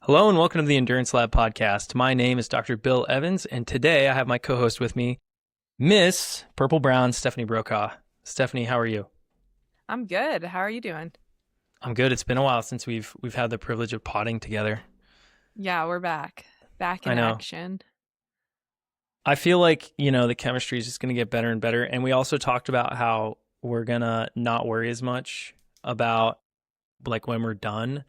Hello and welcome to the Endurance Lab podcast. My name is Dr. Bill Evans, and today I have my co-host with me, Miss Purple Brown Stephanie Brokaw. Stephanie, how are you? I'm good. How are you doing? I'm good. It's been a while since we've had the privilege of potting together. Yeah, we're back. Back I in know. action. I feel like, the chemistry is just going to get better and better. And we also talked about how we're going to not worry as much about like when we're done.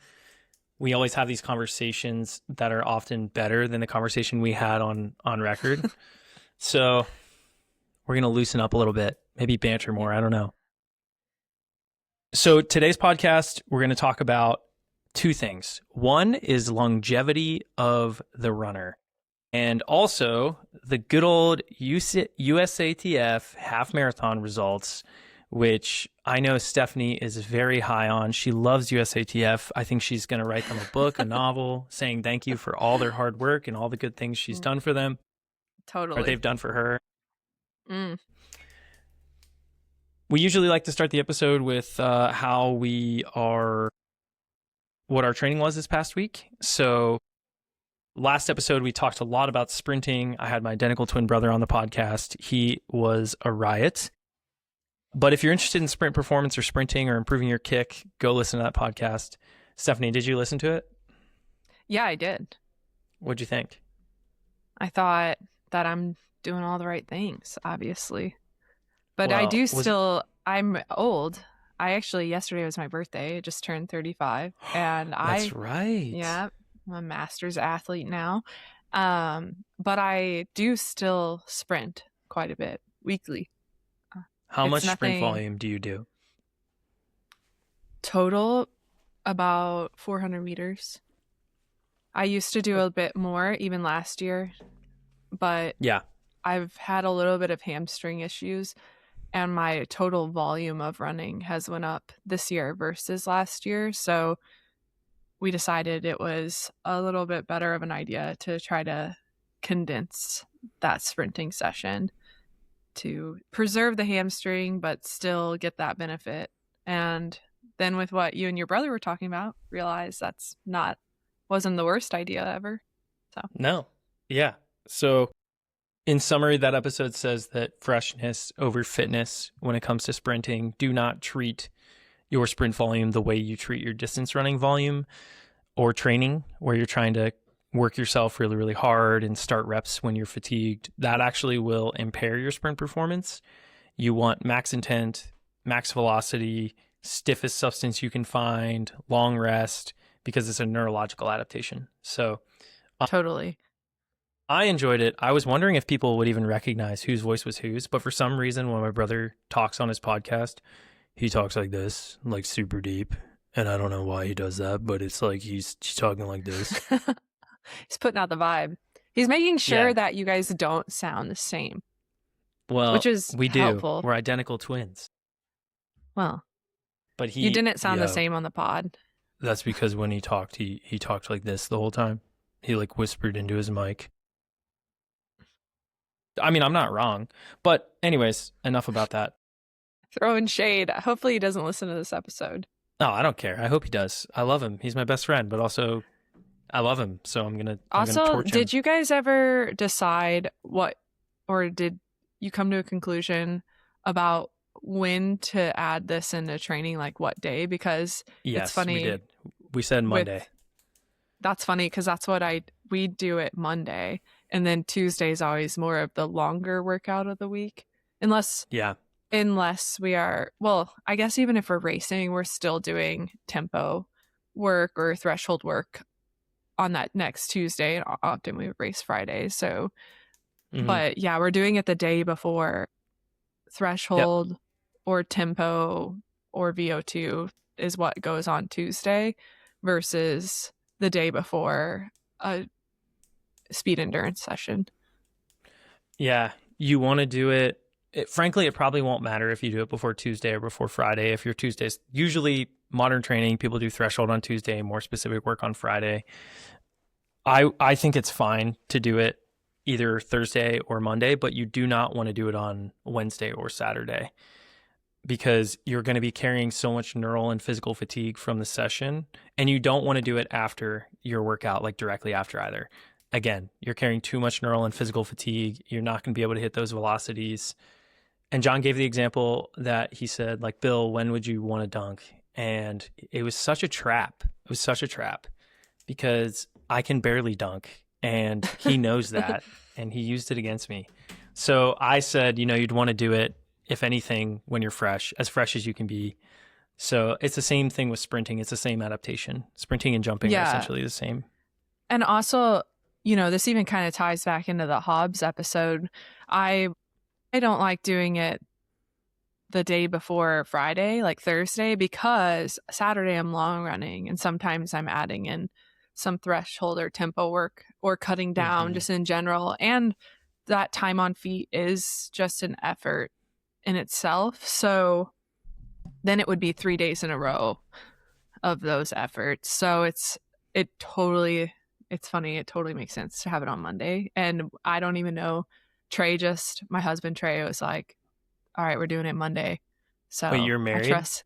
We always have these conversations that are often better than the conversation we had on record. So we're going to loosen up a little bit, maybe banter more. I don't know. So today's podcast, we're going to talk about two things. One is longevity of the runner, and also the good old USATF half marathon results, which I know Stephanie is very high on. She loves USATF. I think she's going to write them a book, a novel, saying thank you for all their hard work and all the good things she's done for them, or Totally. they've done for her. Mm. We usually like to start the episode with what our training was this past week. So last episode, we talked a lot about sprinting. I had my identical twin brother on the podcast. He was a riot. But if you're interested in sprint performance or sprinting or improving your kick, go listen to that podcast. Stephanie, did you listen to it? Yeah, I did. What'd you think? I thought that I'm doing all the right things, obviously. But I Well, do still, I'm old. Yesterday was my birthday. I just turned 35. And That's right. yeah, I'm a master's athlete now. But I do still sprint quite a bit weekly. How much It's sprint nothing volume do you do? total, about 400 meters. I used to do a bit more even last year, but Yeah. I've had a little bit of hamstring issues and my total volume of running has went up this year versus last year. So we decided it was a little bit better of an idea to try to condense that sprinting session to preserve the hamstring but still get that benefit. And then with what you and your brother were talking about, realize wasn't the worst idea ever. So No. Yeah. So in summary, that episode says that freshness over fitness when it comes to sprinting. Do not treat your sprint volume the way you treat your distance running volume or training, where you're trying to work yourself really, really hard and start reps when you're fatigued. That actually will impair your sprint performance. You want max intent, max velocity, stiffest substance you can find, long rest, because it's a neurological adaptation. So totally. I enjoyed it. I was wondering if people would even recognize whose voice was whose, but for some reason, when my brother talks on his podcast, he talks like this, like super deep. And I don't know why he does that, but it's like he's talking like this. He's putting out the vibe. He's making sure Yeah. that you guys don't sound the same, which Well, is we do. helpful. We're identical twins. Well, But you didn't sound the same on the pod. That's because when he talked, he talked like this the whole time. He like whispered into his mic. I mean, I'm not wrong. But anyways, enough about that. Throwing shade. Hopefully he doesn't listen to this episode. No, I don't care. I hope he does. I love him. He's my best friend, but also I love him. So I'm gonna torch him. Did you guys ever decide or did you come to a conclusion about when to add this into training, like what day? Because Yes, it's funny. we did. We said Monday. That's funny because that's what we do it Monday, and then Tuesday is always more of the longer workout of the week, unless we are, well, I guess even if we're racing, we're still doing tempo work or threshold work on that next Tuesday. Often we race Friday, so but yeah, we're doing it the day before. Threshold or tempo or VO2 is what goes on Tuesday versus the day before a speed endurance session. Yeah, you want to do it. Frankly, it probably won't matter if you do it before Tuesday or before Friday. If your Tuesdays, usually modern training, people do threshold on Tuesday, more specific work on Friday. I think it's fine to do it either Thursday or Monday, but you do not want to do it on Wednesday or Saturday because you're going to be carrying so much neural and physical fatigue from the session, and you don't want to do it after your workout, like directly after either. Again, you're carrying too much neural and physical fatigue. You're not going to be able to hit those velocities. And John gave the example that he said, like, Bill, when would you want to dunk? And it was such a trap. It was such a trap because I can barely dunk, and he knows that, and he used it against me. So I said, you'd want to do it, if anything, when you're fresh as you can be. So it's the same thing with sprinting. It's the same adaptation. Sprinting and jumping are essentially the same. And also, this even kind of ties back into the Hobbs episode. I don't like doing it the day before Friday, like Thursday, because Saturday I'm long running and sometimes I'm adding in some threshold or tempo work or cutting down just in general. And that time on feet is just an effort in itself. So then it would be 3 days in a row of those efforts. So it's funny. It totally makes sense to have it on Monday. And I don't even know. My husband Trey was like, all right, we're doing it Monday. So wait, you're married? I trust.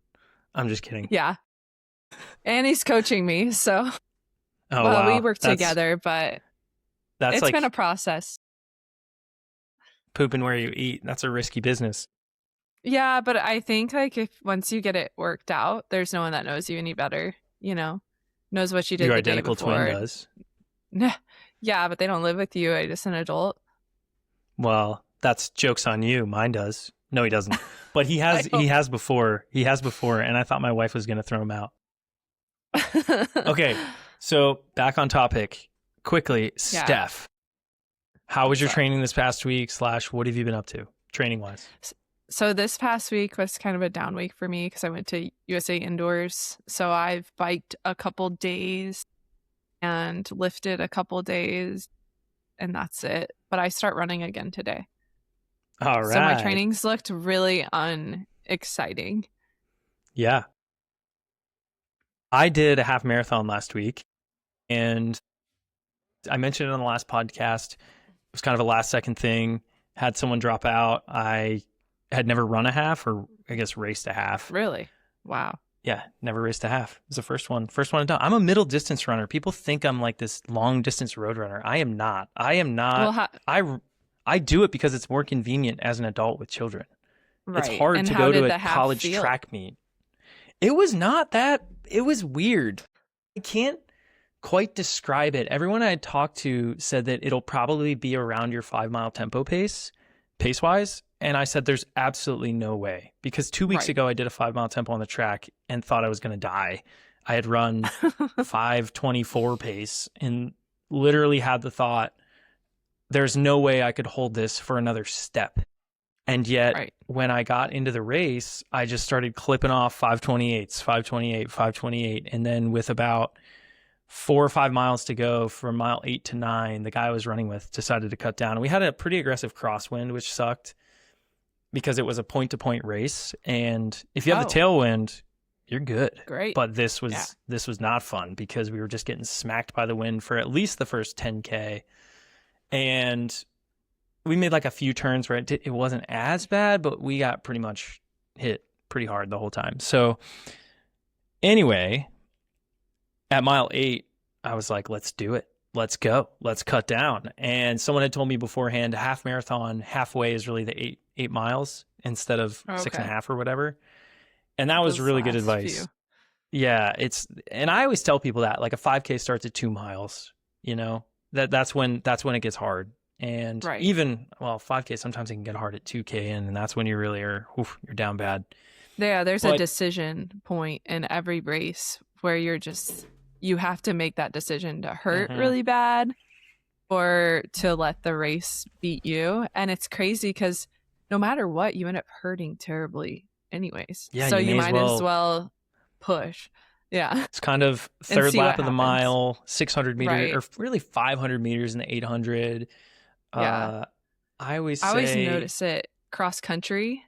I'm just kidding. Yeah. And he's coaching me. So wow. We work together, but it's been a process. Pooping where you eat. That's a risky business. Yeah, but I think if once you get it worked out, there's no one that knows you any better, knows what you did the day before. Your identical twin does. Yeah, but they don't live with you. I'm just an adult. Well, that's joke's on you. Mine does. No, he doesn't. But he has before. He has before, and I thought my wife was going to throw him out. Okay, so back on topic. Quickly, Steph. How was your training this past week? / what have you been up to, training-wise? So this past week was kind of a down week for me because I went to USA Indoors. So I've biked a couple days and lifted a couple days, and that's it. But I start running again today. All right. So my trainings looked really unexciting. Yeah. I did a half marathon last week, and I mentioned it on the last podcast. It was kind of a last second thing. Had someone drop out. I had never run a half, or I guess raced a half. Really? Wow. Yeah, never raced a half. It was the first one done. I'm a middle distance runner. People think I'm like this long distance road runner. I am not. Well, I do it because it's more convenient as an adult with children. Right. It's hard to go to a college track meet. It was not that. It was weird. I can't quite describe it. Everyone I had talked to said that it'll probably be around your 5-mile tempo pace-wise. And I said, there's absolutely no way. Because 2 weeks ago, I did a 5-mile tempo on the track and thought I was going to die. I had run 5:24 pace and literally had the thought, there's no way I could hold this for another step. And yet, when I got into the race, I just started clipping off 5:28s, 5:28, 5:28. And then with about 4 or 5 miles to go from mile 8 to 9, the guy I was running with decided to cut down. And we had a pretty aggressive crosswind, which sucked because it was a point-to-point race. And if you have the tailwind, you're good. Great. But this was not fun because we were just getting smacked by the wind for at least the first 10K. And we made like a few turns where it wasn't as bad, but we got pretty much hit pretty hard the whole time. So anyway, at mile 8, I was like, let's do it. Let's go. Let's cut down. And someone had told me beforehand, a half marathon, halfway is really the 8 miles instead of 6.5 or whatever. And that was really good advice. Yeah. And I always tell people that like a 5K starts at 2 miles, that's when it gets hard. And even 5K, sometimes it can get hard at 2K and that's when you really are, you're down bad. Yeah. There's a decision point in every race where you have to make that decision to hurt really bad or to let the race beat you. And it's crazy because no matter what, you end up hurting terribly anyways. Yeah, so you might as well push. Yeah. It's kind of third lap of the mile, 600 meters, or really 500 meters in the 800. Yeah. I always notice it cross country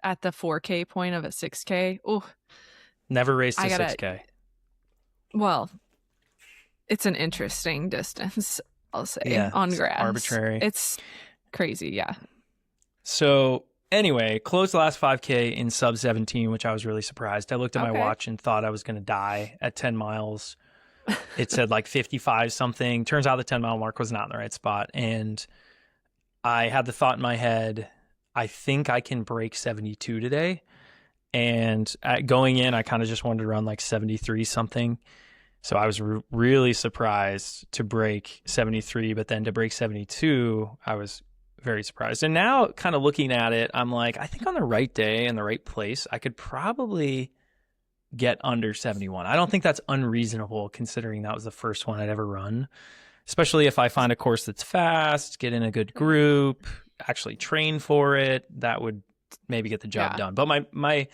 at the 4K point of a 6K. Oh, never raced a 6K. Well, it's an interesting distance, I'll say, on grass. Arbitrary. It's crazy, yeah. So anyway, closed the last 5K in sub 17, which I was really surprised. I looked at my watch and thought I was going to die at 10 miles. It said like 55 something. Turns out the 10-mile mark was not in the right spot. And I had the thought in my head, I think I can break 72 today. And going in, I kind of just wanted to run like 73 something. So I was really surprised to break 73, but then to break 72, I was very surprised. And now kind of looking at it, I'm like, I think on the right day and the right place, I could probably get under 71. I don't think that's unreasonable considering that was the first one I'd ever run, especially if I find a course that's fast, get in a good group, actually train for it. That would maybe get the job done. But my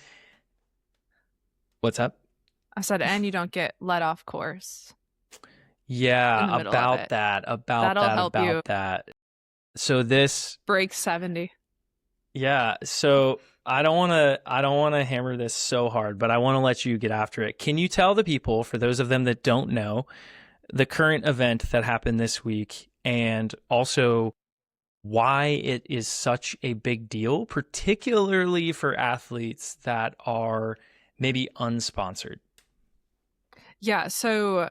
what's up? I said, and you don't get let off course. Yeah, about that. That'll help you. So this break 70. Yeah. So I don't want to hammer this so hard, but I want to let you get after it. Can you tell the people, for those of them that don't know, the current event that happened this week, and also why it is such a big deal, particularly for athletes that are maybe unsponsored? Yeah. So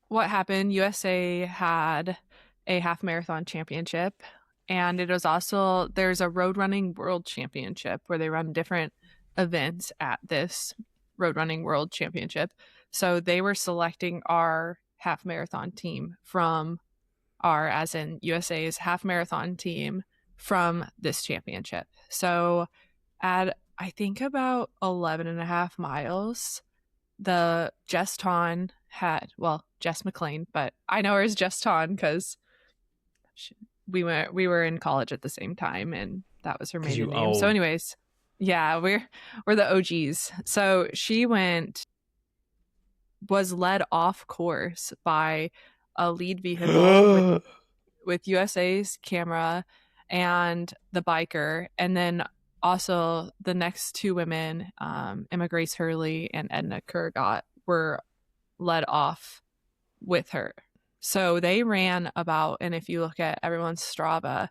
what happened? USA had a half marathon championship. And it was also, there's a road running world championship where they run different events at this road running world championship. So they were selecting our half marathon team from as in USA's half marathon team from this championship. So at, I think about 11 and a half miles, the Jess Ton had, well, Jess McLean, but I know her as Jess Ton because we were in college at the same time, and that was her maiden name. So anyways, yeah, we're the OGs. So she was led off course by a lead vehicle with USA's camera and the biker, and then also the next two women, Emma Grace Hurley and Edna Kurgat, were led off with her. So they ran about, and if you look at everyone's Strava, it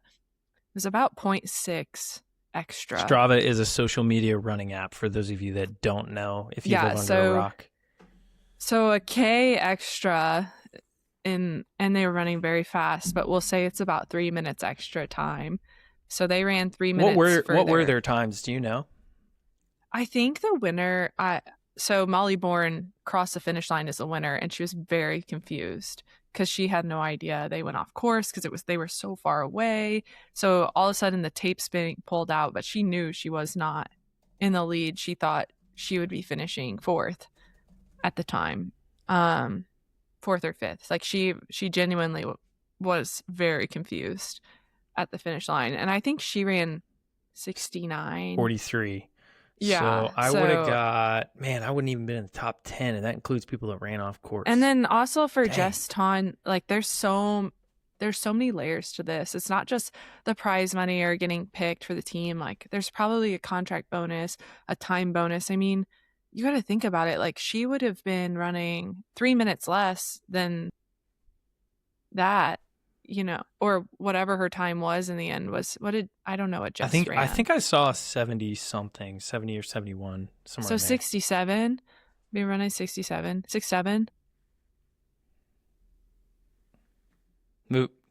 was about 0.6 extra. Strava is a social media running app for those of you that don't know, if you live under a rock. So a K extra, and they were running very fast, but we'll say it's about 3 minutes extra time. So they ran 3 minutes What were their times? Do you know? I think the winner, so Molly Bourne crossed the finish line as a winner, and she was very confused because she had no idea they went off course because they were so far away. So all of a sudden the tape's being pulled out, but she knew she was not in the lead. She thought she would be finishing fourth at the time, fourth or fifth. Like she genuinely was very confused at the finish line, and I think she ran 43. Yeah. So I would have got, I wouldn't even been in the top 10, and that includes people that ran off course. And then also for Jess Ton, like there's so many layers to this. It's not just the prize money or getting picked for the team. Like there's probably a contract bonus, a time bonus. I mean, you got to think about it. Like she would have been running 3 minutes less than that, or whatever her time was in the end was. I don't know what Jess ran. I think I saw 70 something, 70 or 71 somewhere. So 67, be running 67.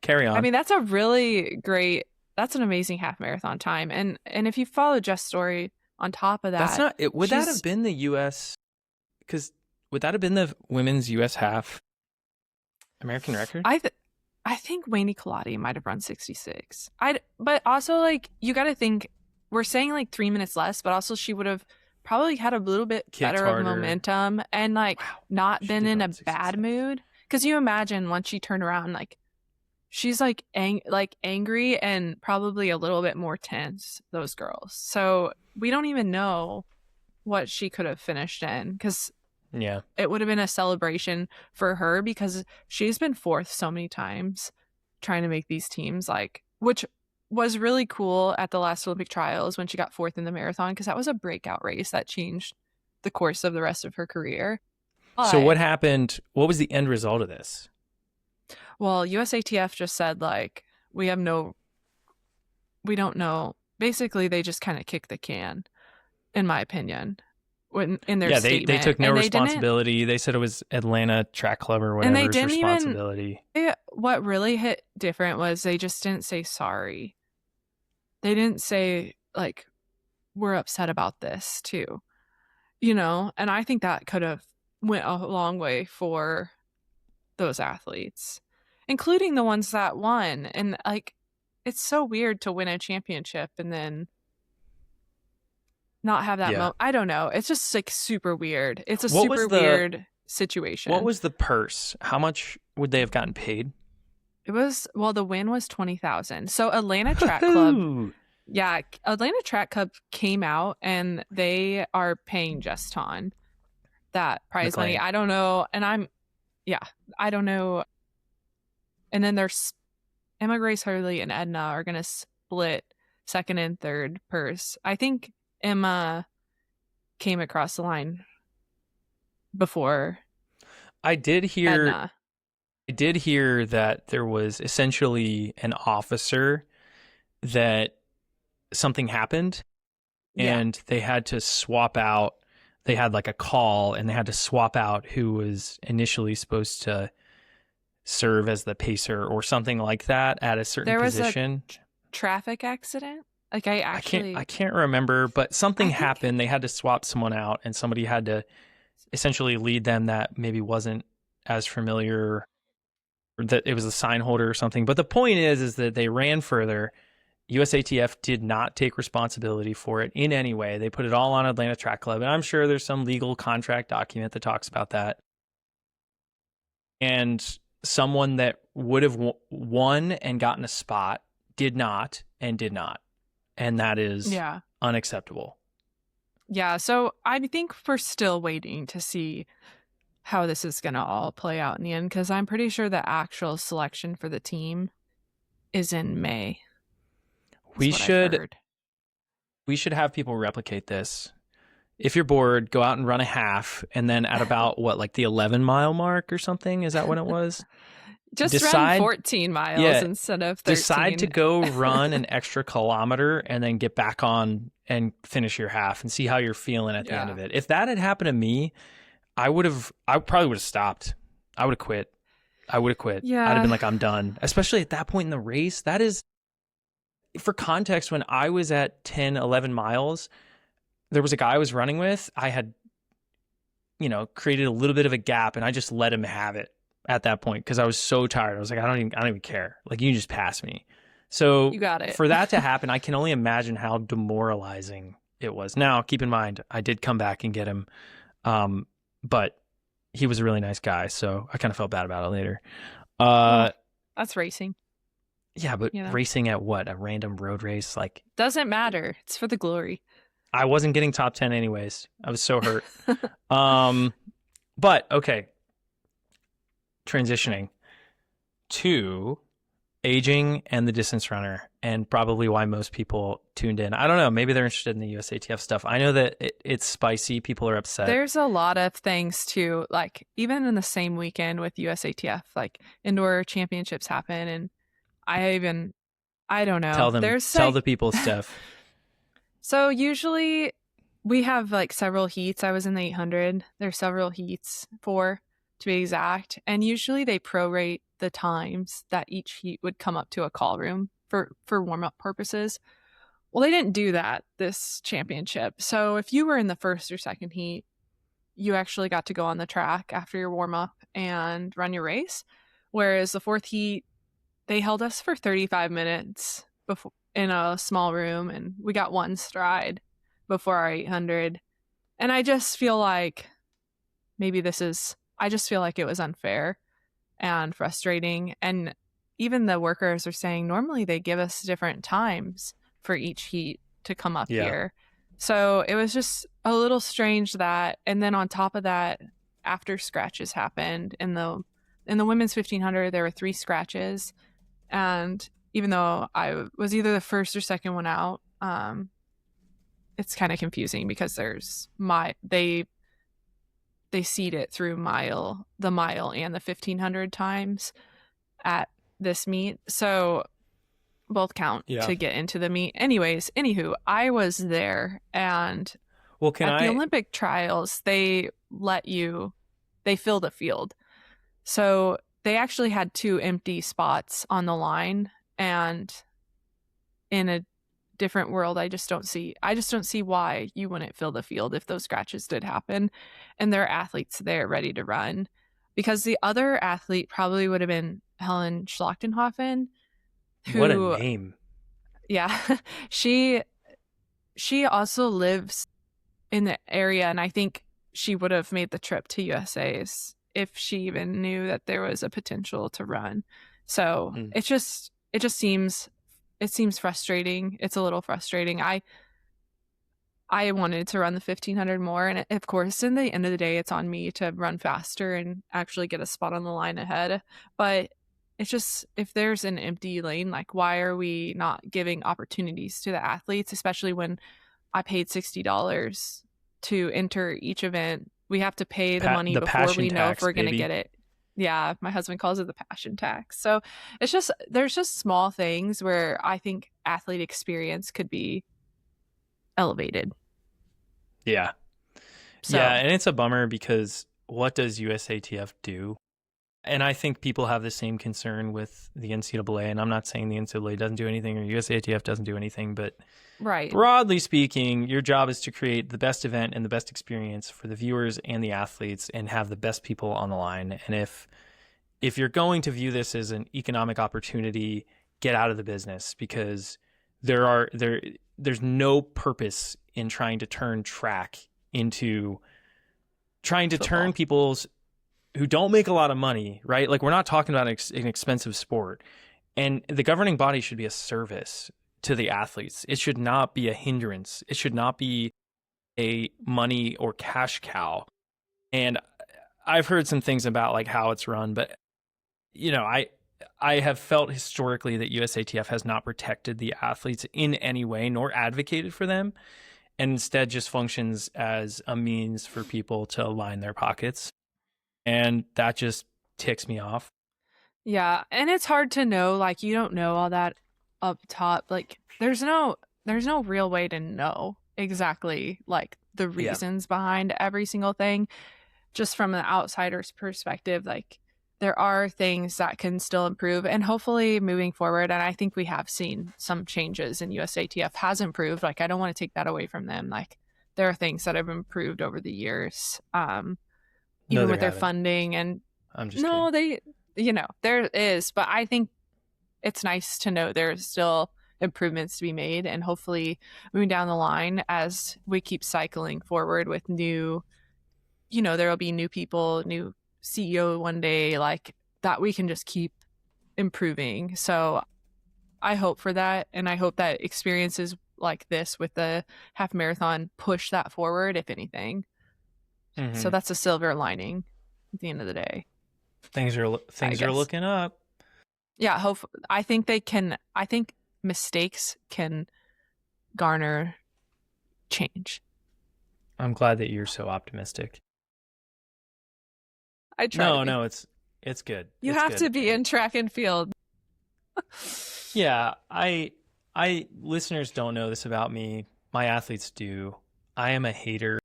Carry on. I mean, that's an amazing half marathon time. And if you follow Jess' story on top of that, that's not. Would that have been the U.S.? Because would that have been the women's U.S. half American record? I think Wayne Colati might have run 66. But also, like, you got to think, we're saying like 3 minutes less, but also she would have probably had a little bit better of momentum and not been in a bad mood. Because you imagine once she turned around, like she's like angry and probably a little bit more tense, those girls. So we don't even know what she could have finished in, because it would have been a celebration for her, because she's been fourth so many times trying to make these teams, which was really cool at the last Olympic trials when she got fourth in the marathon, because that was a breakout race that changed the course of the rest of her career. But, so what happened? What was the end result of this? Well, USATF just said we don't know. basically they just kind of kicked the can, in my opinion, in their statement. They took no responsibility. They said it was Atlanta Track Club or whatever's responsibility. What really hit different was they just didn't say sorry. They didn't say, like, we're upset about this too, and I think that could have went a long way for those athletes, including the ones that won. And like, it's so weird to win a championship and then not have that moment. I don't know. It's just like super weird. It's a super weird situation. What was the purse? How much would they have gotten paid? It was, well, the win was $20,000. So Atlanta Track Club, Atlanta Track Club came out and they are paying just on that prize money. I don't know. And I don't know. And then there's Emma Grace Hurley and Edna are going to split second and third purse. I think Emma came across the line before. I did hear Edna. I did hear that there was essentially an officer that something happened and they had to swap out. They had like a call and they had to swap out who was initially supposed to serve as the pacer or something like that at a certain position. There was a traffic accident. Like I can't remember, but something happened. They had to swap someone out and somebody had to essentially lead them that maybe wasn't as familiar, or that it was a sign holder or something. But the point is that they ran further. USATF did not take responsibility for it in any way. They put it all on Atlanta Track Club. And I'm sure there's some legal contract document that talks about that. And someone that would have won and gotten a spot did not. And that is unacceptable. Yeah. So I think we're still waiting to see how this is going to all play out in the end, because I'm pretty sure the actual selection for the team is in May. We should have people replicate this. If you're bored, go out and run a half, and then at about the 11-mile mark or something. Is that when it was? Run 14 miles instead of 13. Decide to go run an extra kilometer and then get back on and finish your half and see how you're feeling at the end of it. If that had happened to me, I probably would have stopped. I would have quit. Yeah. I'd have been like, I'm done. Especially at that point in the race. That is, for context, when I was at 10, 11 miles, there was a guy I was running with. I had, created a little bit of a gap and I just let him have it at that point because I was so tired. I was like, I don't even care. Like, you just pass me. So you got it. For that to happen, I can only imagine how demoralizing it was. Now, keep in mind, I did come back and get him. But he was a really nice guy, so I kind of felt bad about it later. That's racing. Yeah, but racing at what? A random road race? Doesn't matter. It's for the glory. I wasn't getting top 10 anyways. I was so hurt. But, okay. Transitioning to aging and the distance runner, and probably why most people tuned in. I don't know. Maybe they're interested in the USATF stuff. I know that it's spicy. People are upset. There's a lot of things too. Like, even in the same weekend with USATF, like indoor championships happen, and I don't know. Tell the people, Steph. So usually we have several heats. I was in the 800. There's several heats, 4 to be exact, and usually they prorate the times that each heat would come up to a call room for warm-up purposes. Well, they didn't do that this championship. So if you were in the first or second heat, you actually got to go on the track after your warm-up and run your race. Whereas the fourth heat, they held us for 35 minutes before in a small room, and we got one stride before our 800. And I just feel like it was unfair and frustrating. And even the workers are saying normally they give us different times for each heat to come up here. So it was just a little strange that. And then on top of that, after scratches happened in the women's 1500, there were 3 scratches. And even though I was either the first or second one out, it's kind of confusing because they seed it through the mile and the 1500 times at this meet. So both count to get into the meet. Anyways, anywho, I was there, and at the Olympic trials, they fill the field. So they actually had 2 empty spots on the line, and in a different world, I just don't see why you wouldn't fill the field if those scratches did happen, and there are athletes there ready to run. Because the other athlete probably would have been Helen Schlachtenhofen. What a name. Yeah. She also lives in the area, and I think she would have made the trip to USA's if she even knew that there was a potential to run. So it just seems frustrating. It's a little frustrating. I wanted to run the 1500 more, and of course, in the end of the day, it's on me to run faster and actually get a spot on the line ahead. But it's just, if there's an empty lane, like, why are we not giving opportunities to the athletes, especially when I paid $60 to enter each event? We have to pay the money before we know if we're going to get it. Yeah, my husband calls it the passion tax. So it's just, there's just small things where I think athlete experience could be elevated. Yeah. So, yeah, and it's a bummer because what does USATF do? And I think people have the same concern with the NCAA, and I'm not saying the NCAA doesn't do anything or USATF doesn't do anything, but broadly speaking, your job is to create the best event and the best experience for the viewers and the athletes and have the best people on the line. And if you're going to view this as an economic opportunity, get out of the business, because there's no purpose in trying to turn track into trying to turn people's who don't make a lot of money, right? Like, we're not talking about an expensive sport, and the governing body should be a service to the athletes. It should not be a hindrance. It should not be a money or cash cow. And I've heard some things about like how it's run, but I have felt historically that USATF has not protected the athletes in any way, nor advocated for them, and instead just functions as a means for people to line their pockets. And that just ticks me off. Yeah, and it's hard to know, like, you don't know all that up top. Like, there's no real way to know exactly like the reasons behind every single thing. Just from an outsider's perspective, like, there are things that can still improve, and hopefully moving forward, and I think we have seen some changes, and USATF has improved. Like, I don't want to take that away from them. Like, there are things that have improved over the years. Even with their funding, and I'm just kidding. There is, but I think it's nice to know there's still improvements to be made, and hopefully moving down the line as we keep cycling forward with new, there will be new people, new CEO one day, like that, we can just keep improving. So I hope for that, and I hope that experiences like this with the half marathon push that forward, if anything. Mm-hmm. So that's a silver lining at the end of the day. Things are looking up. Yeah, I think mistakes can garner change. I'm glad that you're so optimistic. I try. No, it's good. You have to be in track and field. Yeah, I listeners don't know this about me. My athletes do. I am a hater.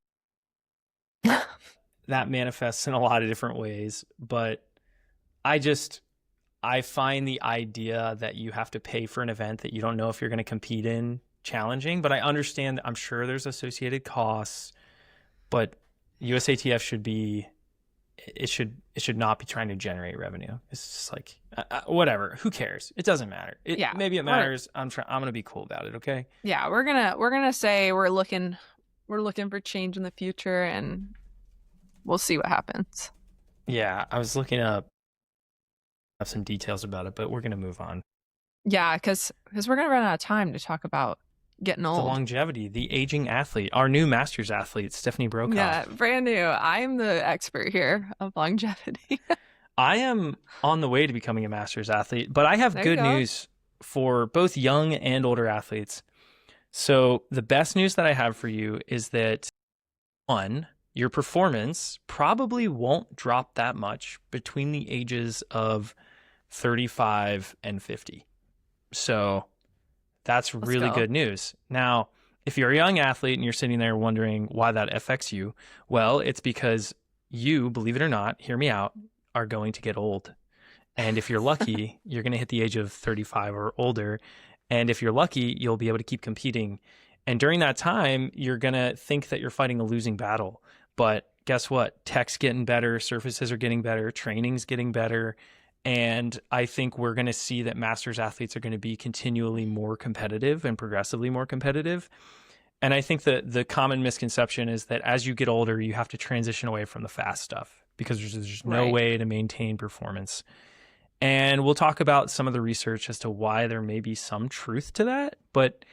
That manifests in a lot of different ways, but I find the idea that you have to pay for an event that you don't know if you're going to compete in challenging, but I understand, I'm sure there's associated costs, but USATF should not be trying to generate revenue. It's just like, whatever, who cares? It doesn't matter. Maybe it matters. I'm going to be cool about it. Okay. Yeah. We're going to say we're looking for change in the future, and we'll see what happens. Yeah, I was looking up some details about it, but we're going to move on. Yeah, because we're going to run out of time to talk about getting old. The longevity, the aging athlete, our new Masters athlete, Stephanie Brokaw. Yeah, brand new. I'm the expert here of longevity. I am on the way to becoming a Masters athlete, but I have good news for both young and older athletes. So the best news that I have for you is that, one, your performance probably won't drop that much between the ages of 35 and 50. So that's Let's really go. good news. Now, if you're a young athlete and you're sitting there wondering why that affects you, well, it's because you, believe it or not, hear me out, are going to get old. And if you're lucky, you're going to hit the age of 35 or older. And if you're lucky, you'll be able to keep competing. And during that time, you're going to think that you're fighting a losing battle. But guess what? Tech's getting better, surfaces are getting better, training's getting better. And I think we're going to see that masters athletes are going to be continually more competitive and progressively more competitive. And I think that the common misconception is that as you get older, you have to transition away from the fast stuff because there's just no way to maintain performance. And we'll talk about some of the research as to why there may be some truth to that, but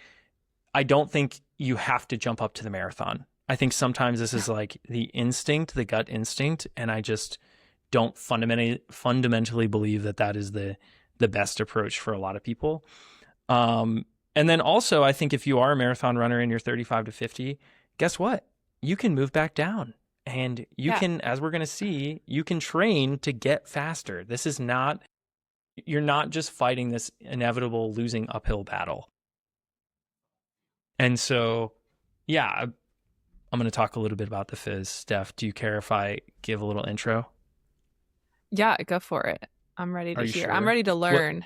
I don't think you have to jump up to the marathon. I think sometimes this is like the instinct, the gut instinct, and I just don't fundamentally believe that that is the best approach for a lot of people. And then also, I think if you are a marathon runner and you're 35 to 50, guess what? You can move back down. And you can, as we're going to see, you can train to get faster. This is not, you're not just fighting this inevitable losing uphill battle. And so, yeah, I'm going to talk a little bit about the Phys. Steph, do you care if I give a little intro? Yeah, go for it. I'm ready to hear. Sure? I'm ready to learn.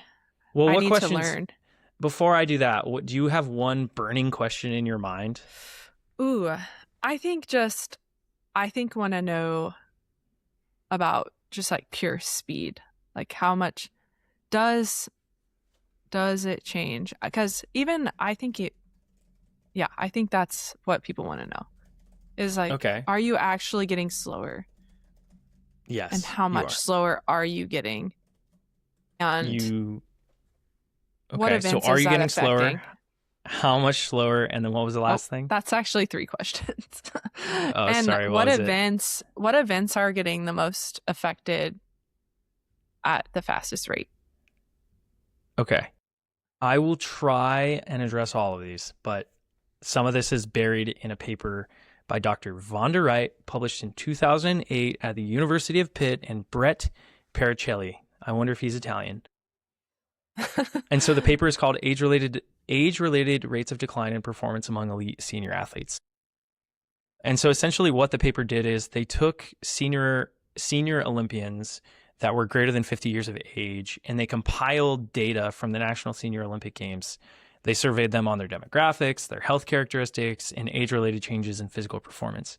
What need questions, to learn. Before I do that, do you have one burning question in your mind? Ooh, I think want to know about just like pure speed. Like how much does it change? Because even I think I think that's what people want to know. Is like, okay, are you actually getting slower? Yes. And how much slower are you getting? And what events so are you getting affecting? slower? How much slower? And then what was the last thing? That's actually 3 questions. Oh, and sorry. What events are getting the most affected at the fastest rate? Okay. I will try and address all of these, but some of this is buried in a paper by Dr. Blunder, published in 2008 at the University of Pitt, and Brett Pericelli. I wonder if he's Italian. And so the paper is called Age-Related Rates of Decline in Performance Among Elite Senior Athletes. And so essentially what the paper did is they took senior Olympians that were greater than 50 years of age, and they compiled data from the National Senior Olympic Games. They surveyed them on their demographics, their health characteristics, and age-related changes in physical performance.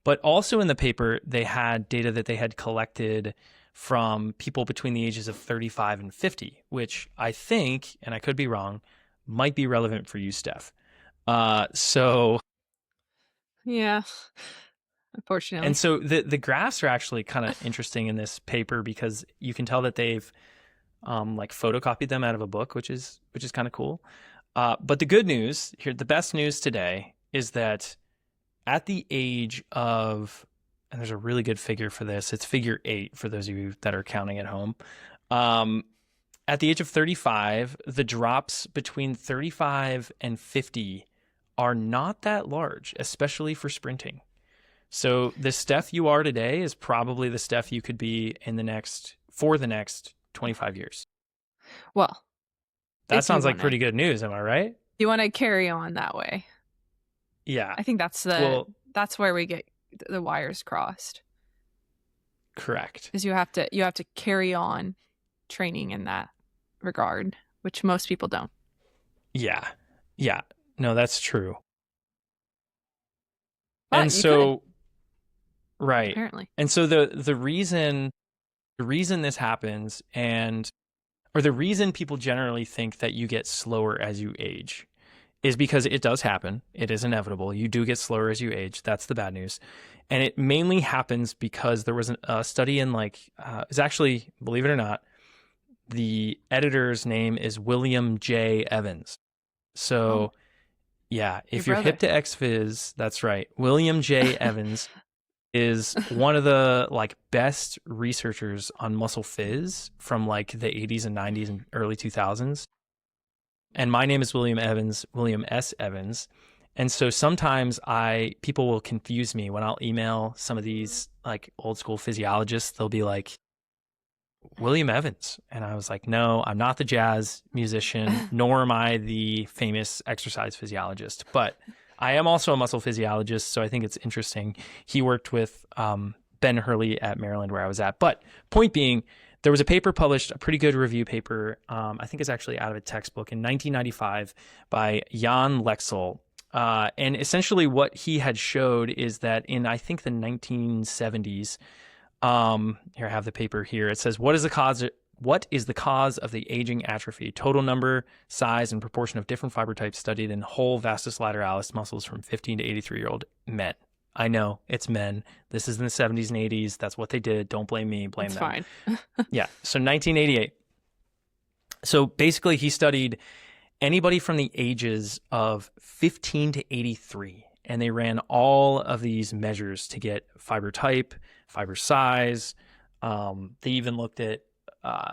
But also in the paper, they had data that they had collected from people between the ages of 35 and 50, which I think, and I could be wrong, might be relevant for you, Steph. Yeah, unfortunately. And so the graphs are actually kind of interesting in this paper because you can tell that they've like photocopied them out of a book, which is kind of cool. But the good news here, the best news today, is that at the age of, and there's a really good figure for this, it's figure 8 for those of you that are counting at home. At the age of 35, the drops between 35 and 50 are not that large, especially for sprinting. So the Steph you are today is probably the Steph you could be for the next 25 years. Well, that sounds like pretty good news. Am I right? You want to carry on that way. Yeah. I think that's where we get the wires crossed. Correct. Is you have to carry on training in that regard, which most people don't. Yeah. Yeah. No, that's true. But and so could, right. Apparently. And so the reason this happens, or the reason people generally think that you get slower as you age, is because it does happen. It is inevitable. You do get slower as you age. That's the bad news. And it mainly happens because there was a study in it's actually, believe it or not, the editor's name is William J. Evans. So yeah, if you're hip to XPhys, that's right. William J. Evans is one of the best researchers on muscle phys from the 80s and 90s and early 2000s. And my name is William Evans, William S. Evans. And so sometimes people will confuse me when I'll email some of these old school physiologists. They'll be like, William Evans. And I was like, no, I'm not the jazz musician, nor am I the famous exercise physiologist, but I am also a muscle physiologist. So I think it's interesting. He worked with Ben Hurley at Maryland, where I was at. But point being, there was a paper published, a pretty good review paper. I think it's actually out of a textbook in 1995 by Jan Lexel. And essentially what he had showed is that in, I think, the 1970s, here I have the paper here. It says, what is the cause of the aging atrophy? Total number, size, and proportion of different fiber types studied in whole vastus lateralis muscles from 15 to 83-year-old men. I know, it's men. This is in the 70s and 80s. That's what they did. Don't blame me. Blame them. Fine. Yeah. So 1988. So basically, he studied anybody from the ages of 15 to 83. And they ran all of these measures to get fiber type, fiber size. They even looked at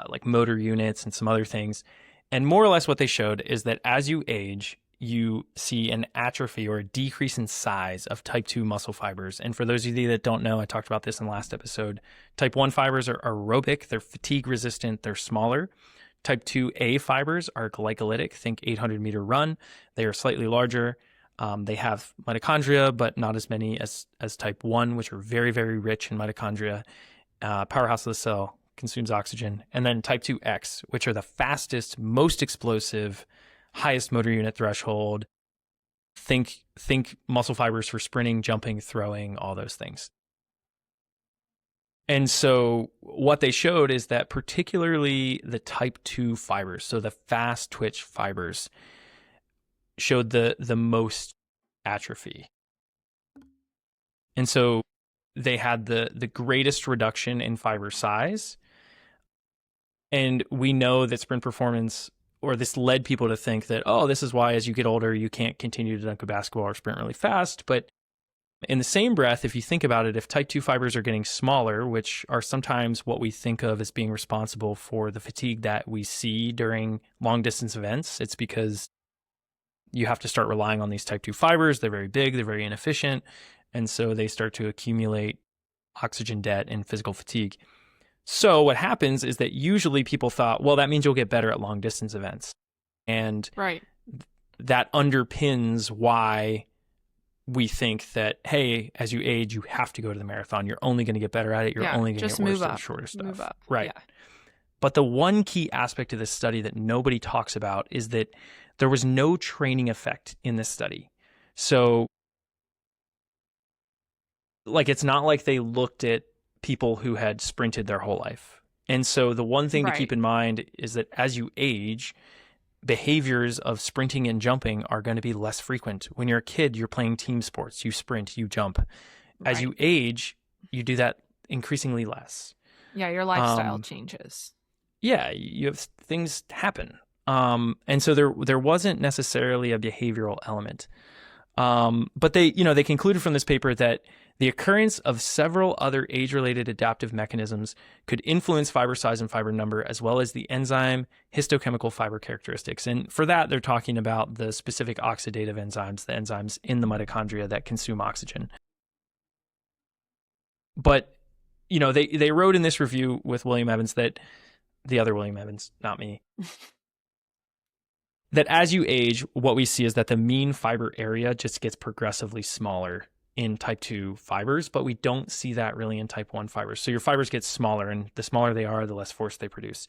like motor units and some other things. And more or less what they showed is that as you age, you see an atrophy or a decrease in size of type 2 muscle fibers. And for those of you that don't know, I talked about this in the last episode. Type 1 fibers are aerobic. They're fatigue resistant. They're smaller. Type 2A fibers are glycolytic. Think 800-meter run. They are slightly larger. They have mitochondria, but not as many as type 1, which are very, very rich in mitochondria. Powerhouse of the cell, consumes oxygen. And then type 2X, which are the fastest, most explosive, highest motor unit threshold. Think muscle fibers for sprinting, jumping, throwing, all those things. And so what they showed is that particularly the type 2 fibers, so the fast twitch fibers, showed the most atrophy. And so they had the greatest reduction in fiber size. And we know that sprint performance, or this led people to think that, oh, this is why as you get older, you can't continue to dunk a basketball or sprint really fast. But in the same breath, if you think about it, if type 2 fibers are getting smaller, which are sometimes what we think of as being responsible for the fatigue that we see during long distance events, it's because you have to start relying on these type 2 fibers. They're very big, they're very inefficient. And so they start to accumulate oxygen debt and physical fatigue. So what happens is that usually people thought, well, that means you'll get better at long distance events. And right. That underpins why we think that, hey, as you age, you have to go to the marathon. You're only going to get better at it. You're only going to get worse at the shorter stuff. Move up. Right. Yeah. But the one key aspect of this study that nobody talks about is that there was no training effect in this study. So, like, it's not like they looked at people who had sprinted their whole life. And so the one thing to keep in mind is that as you age, behaviors of sprinting and jumping are going to be less frequent. When you're a kid, you're playing team sports. You sprint, you jump. As you age, you do that increasingly less. Yeah, your lifestyle changes. Yeah, you have things happen. And so there wasn't necessarily a behavioral element. But they concluded from this paper that the occurrence of several other age-related adaptive mechanisms could influence fiber size and fiber number, as well as the enzyme histochemical fiber characteristics. And for that, they're talking about the specific oxidative enzymes, the enzymes in the mitochondria that consume oxygen. But, they wrote in this review with William Evans that, the other William Evans, not me, that as you age, what we see is that the mean fiber area just gets progressively smaller in type 2 fibers, but we don't see that really in type 1 fibers. So your fibers get smaller, and the smaller they are, the less force they produce.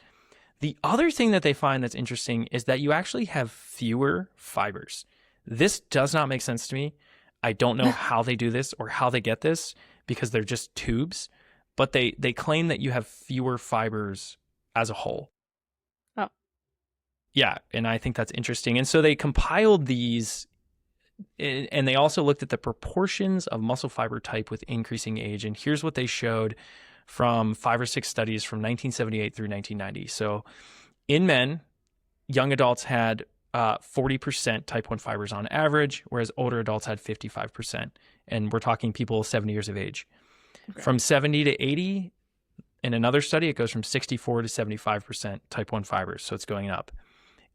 The other thing that they find that's interesting is that you actually have fewer fibers. This does not make sense to me. I don't know how they do this or how they get this, because they're just tubes, but they claim that you have fewer fibers as a whole. Oh. Yeah, and I think that's interesting. And so they compiled these, and they also looked at the proportions of muscle fiber type with increasing age. And here's what they showed from 5 or 6 studies from 1978 through 1990. So in men, young adults had 40% type 1 fibers on average, whereas older adults had 55%. And we're talking people 70 years of age. Okay. From 70 to 80, in another study, it goes from 64 to 75% type 1 fibers. So it's going up.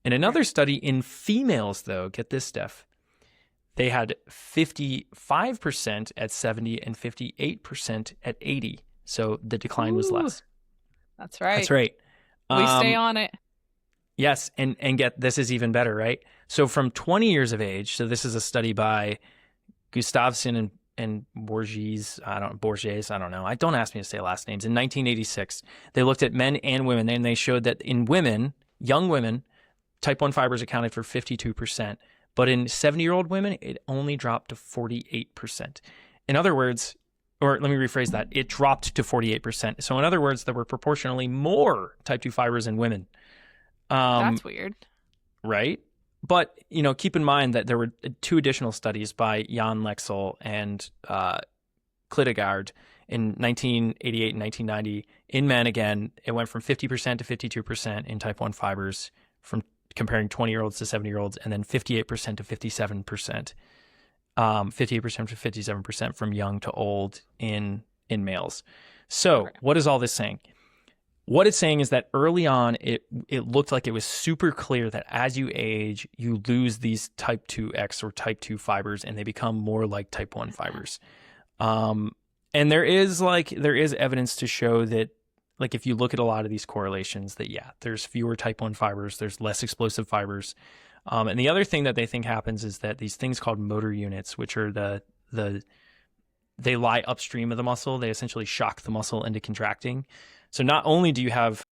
In another study in females, though, get this, Steph, they had 55% at 70 and 58% at 80. So the decline was less. That's right. That's right. We stay on it. Yes, and get this is even better, right? So from 20 years of age, so this is a study by Gustafsson and Borges, I don't know. Don't ask me to say last names. In 1986, they looked at men and women, and they showed that in women, young women, type 1 fibers accounted for 52%, but in 70-year-old women, it only dropped to 48%. In other words, or let me rephrase that, it dropped to 48%. So in other words, there were proportionally more type 2 fibers in women. That's weird. Right? But, keep in mind that there were 2 additional studies by Jan Lexel and Klittegard in 1988 and 1990. In men, again, it went from 50% to 52% in type 1 fibers, from comparing 20-year-olds to 70-year-olds, and then 58% to 57%, 58% to 57% from young to old in males. So what is all this saying? What it's saying is that early on, it looked like it was super clear that as you age, you lose these type 2X or type 2 fibers, and they become more like type 1 fibers. And there is evidence to show that, like, if you look at a lot of these correlations, that there's fewer type 1 fibers, there's less explosive fibers. And the other thing that they think happens is that these things called motor units, which are they lie upstream of the muscle, they essentially shock the muscle into contracting. So not only do you have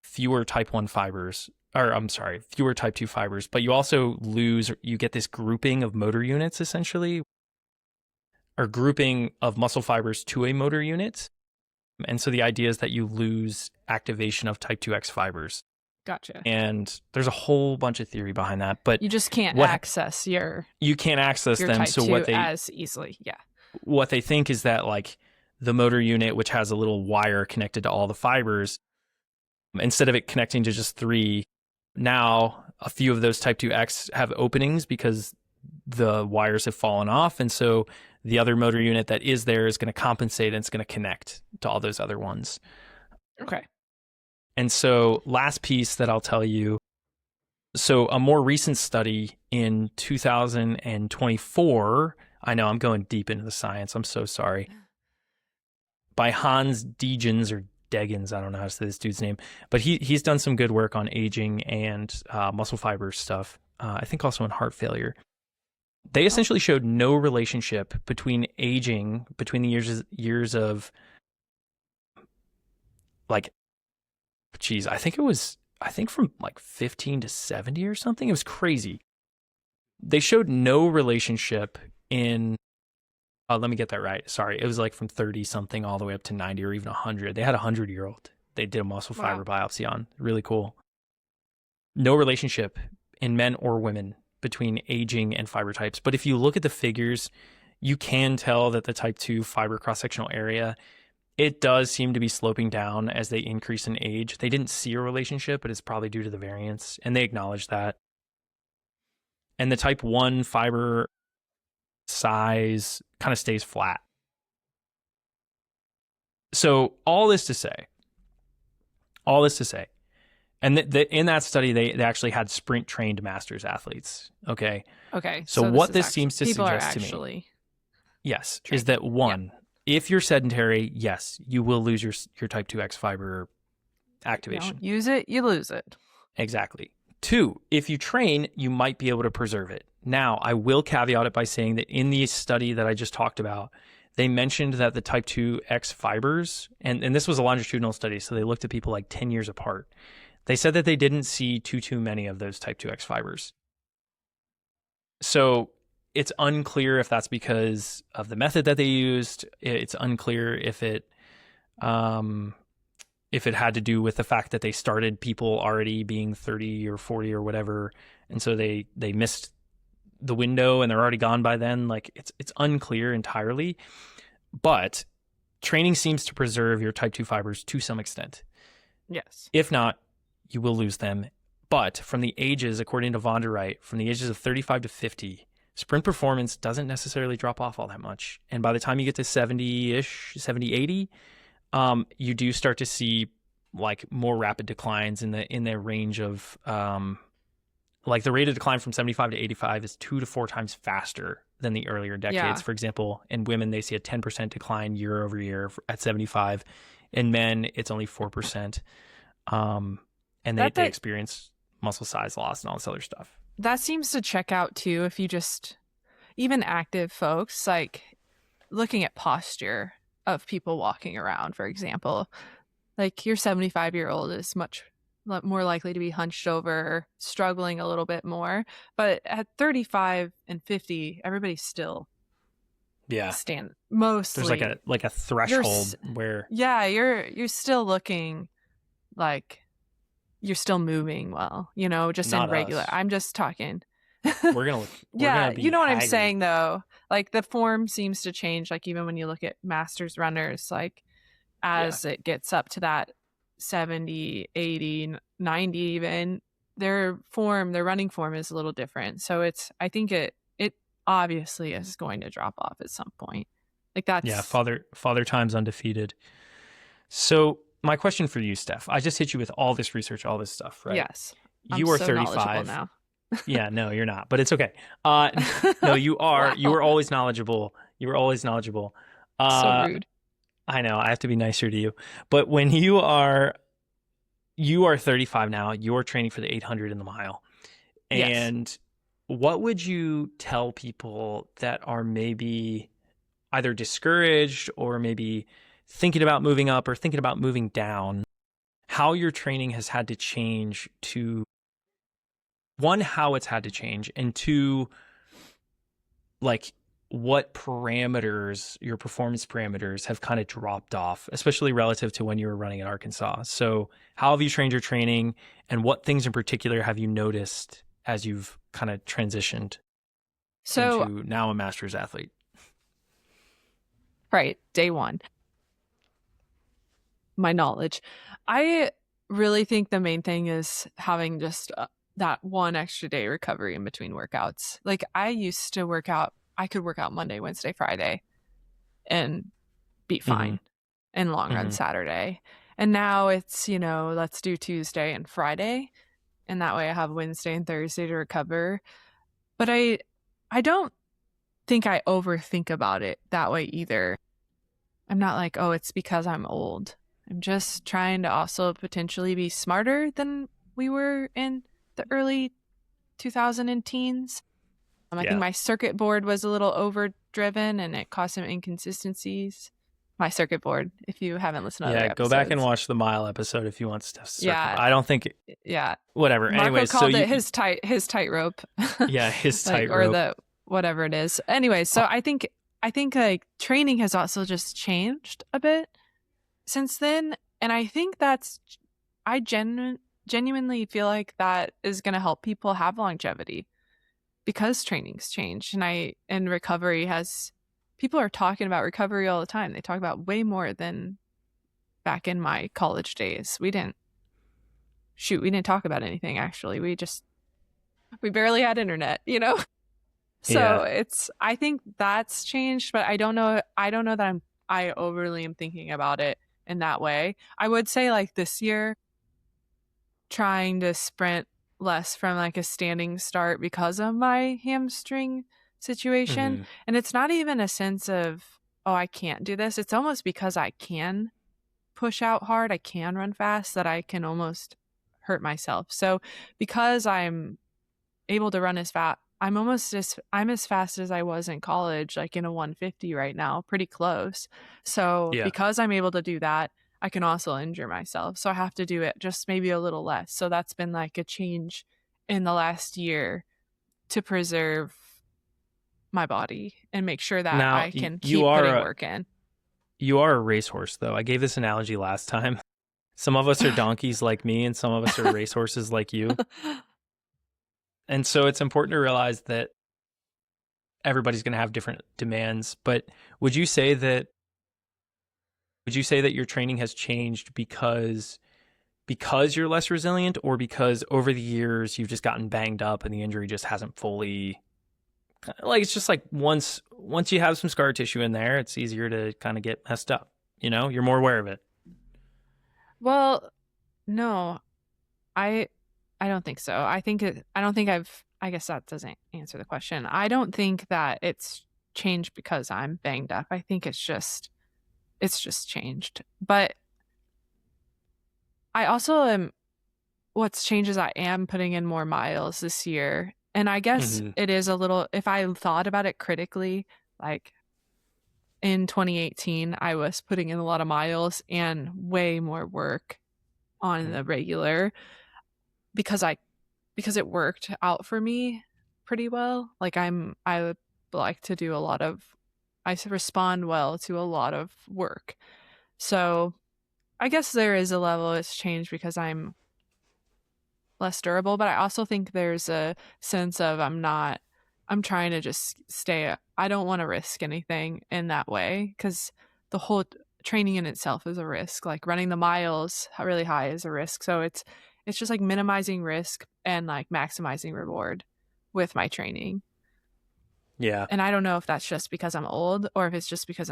fewer type 2 fibers, but you also you get this grouping of motor units, essentially, or grouping of muscle fibers to a motor unit. And so the idea is that you lose activation of type 2X fibers. Gotcha. And there's a whole bunch of theory behind that, but you just can't access them. Type so as easily. Yeah. What they think is that, like, the motor unit, which has a little wire connected to all the fibers, instead of it connecting to just 3, now a few of those type 2X have openings because the wires have fallen off. And so the other motor unit that is there is going to compensate, and it's going to connect to all those other ones. Okay. And so last piece that I'll tell you. So a more recent study in 2024, I know I'm going deep into the science, I'm so sorry, by Hans Degens or Degens, I don't know how to say this dude's name, but he's done some good work on aging and muscle fiber stuff, I think also in heart failure. They essentially showed no relationship between aging, between the years of, like, I think from like 15 to 70 or something. It was crazy. They showed no relationship in, let me get that right. Sorry. It was like from 30 something all the way up to 90 or even 100. They had a 100-year-old. They did a muscle fiber biopsy on. Really cool. No relationship in men or women between aging and fiber types. But if you look at the figures, you can tell that the type 2 fiber cross-sectional area, it does seem to be sloping down as they increase in age. They didn't see a relationship, but it's probably due to the variance, and they acknowledge that. And the type 1 fiber size kind of stays flat. So all this to say, and in that study, they actually had sprint trained masters athletes. Okay. So what this seems to suggest to me, yes, is that one, if you're sedentary, yes, you will lose your type 2X fiber activation. You don't use it, you lose it. Exactly. 2, if you train, you might be able to preserve it. Now, I will caveat it by saying that in the study that I just talked about, they mentioned that the type 2X fibers, and this was a longitudinal study, so they looked at people like 10 years apart. They said that they didn't see too many of those type 2X fibers. So it's unclear if that's because of the method that they used. It's unclear if it had to do with the fact that they started people already being 30 or 40 or whatever, and so they missed the window and they're already gone by then. Like, it's unclear entirely, but training seems to preserve your type 2 fibers to some extent. Yes. If not, you will lose them. But from the ages, according to Vonderwright, from the ages of 35 to 50, sprint performance doesn't necessarily drop off all that much. And by the time you get to 70-ish, 70, 80, you do start to see like more rapid declines in the range of, like the rate of decline from 75 to 85 is 2 to 4 times faster than the earlier decades. Yeah. For example, in women, they see a 10% decline year over year at 75. In men, it's only 4%. And they experience muscle size loss and all this other stuff. That seems to check out too if you just, even active folks, like looking at posture of people walking around, for example. Like your 75-year-old is much more likely to be hunched over, struggling a little bit more. But at 35 and 50, everybody's still stand mostly. There's like a threshold where you're still looking like you're still moving well, just not in regular. Us. I'm just talking. We're gonna you know what haggard. I'm saying though. Like the form seems to change. Like even when you look at masters runners, like as it gets up to that 70, 80, 90 even, their running form is a little different. So I think it obviously is going to drop off at some point. Like that's father time's undefeated. So my question for you, Steph, I just hit you with all this research, all this stuff, right? Yes. You are so 35 now. Yeah, no, you're not, but it's okay. No, you are. Wow. You were always knowledgeable. So rude. I know. I have to be nicer to you. But when you are 35 now, you're training for the 800 in the mile. And what would you tell people that are maybe either discouraged or maybe thinking about moving up or thinking about moving down, how your training has had to change to, one, how it's had to change, and two, like what parameters, your performance parameters have kind of dropped off, especially relative to when you were running at Arkansas. So how have you trained your training, and what things in particular have you noticed as you've kind of transitioned into now a master's athlete? Right. Day one. My knowledge. I really think the main thing is having just that one extra day recovery in between workouts. Like I used to I could work out Monday, Wednesday, Friday and be fine and long run Saturday. And now it's, let's do Tuesday and Friday. And that way I have Wednesday and Thursday to recover. But I don't think I overthink about it that way either. I'm not like, oh, it's because I'm old. I'm just trying to also potentially be smarter than we were in the early 2010s. I think my circuit board was a little overdriven and it caused some inconsistencies. My circuit board, if you haven't listened to other episodes. Go back and watch the mile episode if you want Steph's circuit board. I don't think whatever. Marco Anyways, called it his tightrope. His tightrope. Or the whatever it is. Anyway, so I think like training has also just changed a bit since then, and I think I genuinely feel like that is going to help people have longevity because training's changed, and recovery has. People are talking about recovery all the time. They talk about way more than back in my college days. We didn't talk about anything actually. We barely had internet, So I think that's changed, but I don't know that I overly am thinking about it in that way. I would say like this year, trying to sprint less from like a standing start because of my hamstring situation. And it's not even a sense of, oh, I can't do this. It's almost because I can push out hard, I can run fast, that I can almost hurt myself. So because I'm able to run as fast, I'm as fast as I was in college, like in a 150 right now, pretty close. So because I'm able to do that, I can also injure myself. So I have to do it just maybe a little less. So that's been like a change in the last year to preserve my body and make sure that now, I can keep putting work in. You are a racehorse, though. I gave this analogy last time. Some of us are donkeys like me, and some of us are racehorses like you. And so it's important to realize that everybody's going to have different demands. But would you say that your training has changed because you're less resilient, or because over the years you've just gotten banged up and the injury just hasn't fully, like, it's just like once you have some scar tissue in there, it's easier to kind of get messed up, you're more aware of it? Well, no, I don't think so. I guess that doesn't answer the question. I don't think that it's changed because I'm banged up. I think it's just changed. But I also am, what's changed is I am putting in more miles this year. And I guess Mm-hmm. it is a little, if I thought about it critically, like in 2018, I was putting in a lot of miles and way more work on the regular because it worked out for me pretty well. Like I would like to do a lot of, I respond well to a lot of work. So I guess there is a level it's changed because I'm less durable, but I also think there's a sense of I'm trying to just stay, I don't want to risk anything in that way because the whole training in itself is a risk. Like running the miles really high is a risk. So it's just like minimizing risk and like maximizing reward with my training. Yeah. And I don't know if that's just because I'm old or if it's just because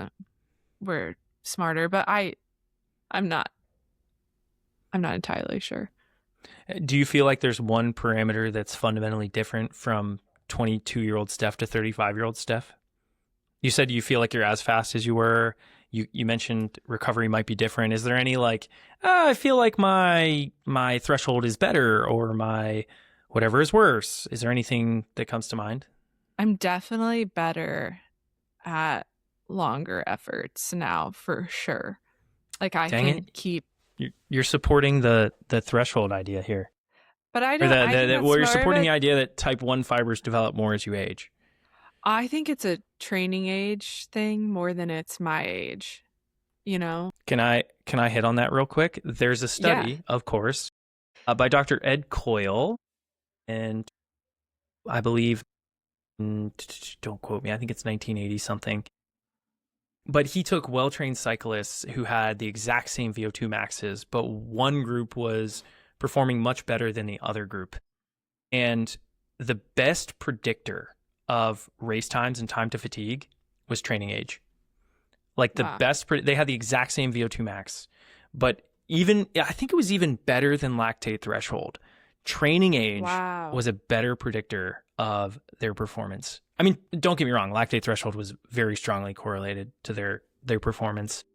we're smarter, but I'm not I'm not entirely sure. Do you feel like there's one parameter that's fundamentally different from 22-year-old Steph to 35-year-old Steph? You said you feel like you're as fast as you were. You mentioned recovery might be different. Is there any like, I feel like my threshold is better or my whatever is worse? Is there anything that comes to mind? I'm definitely better at longer efforts now for sure. Like I Dang can it. keep, You're supporting the threshold idea here. but Or I think that's well, you're more of supporting a, the idea that type 1 fibers develop more as you age. I think it's a training age thing more than it's my age, you know? Can I hit on that real quick? There's a Yeah. study, of course, by Dr. Ed Coyle, and I believe, don't quote me, I think it's 1980 something. But he took well-trained cyclists who had the exact same VO2 maxes, but one group was performing much better than the other group. And the best predictor of race times and time to fatigue was training age. Like the Wow. best, they had the exact same VO2 max, but I think it was even better than lactate threshold. Training age Wow. was a better predictor of their performance. I mean, don't get me wrong, lactate threshold was very strongly correlated to their performance,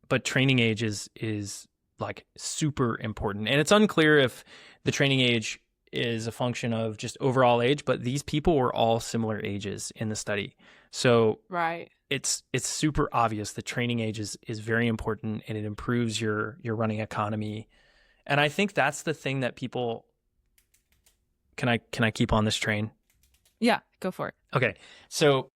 but training age is like super important. And it's unclear if the training age is a function of just overall age, but these people were all similar ages in the study. So Right. it's super obvious that training age is very important and it improves your running economy. And I think that's the thing that people, can I keep on this train? Yeah, go for it. Okay. So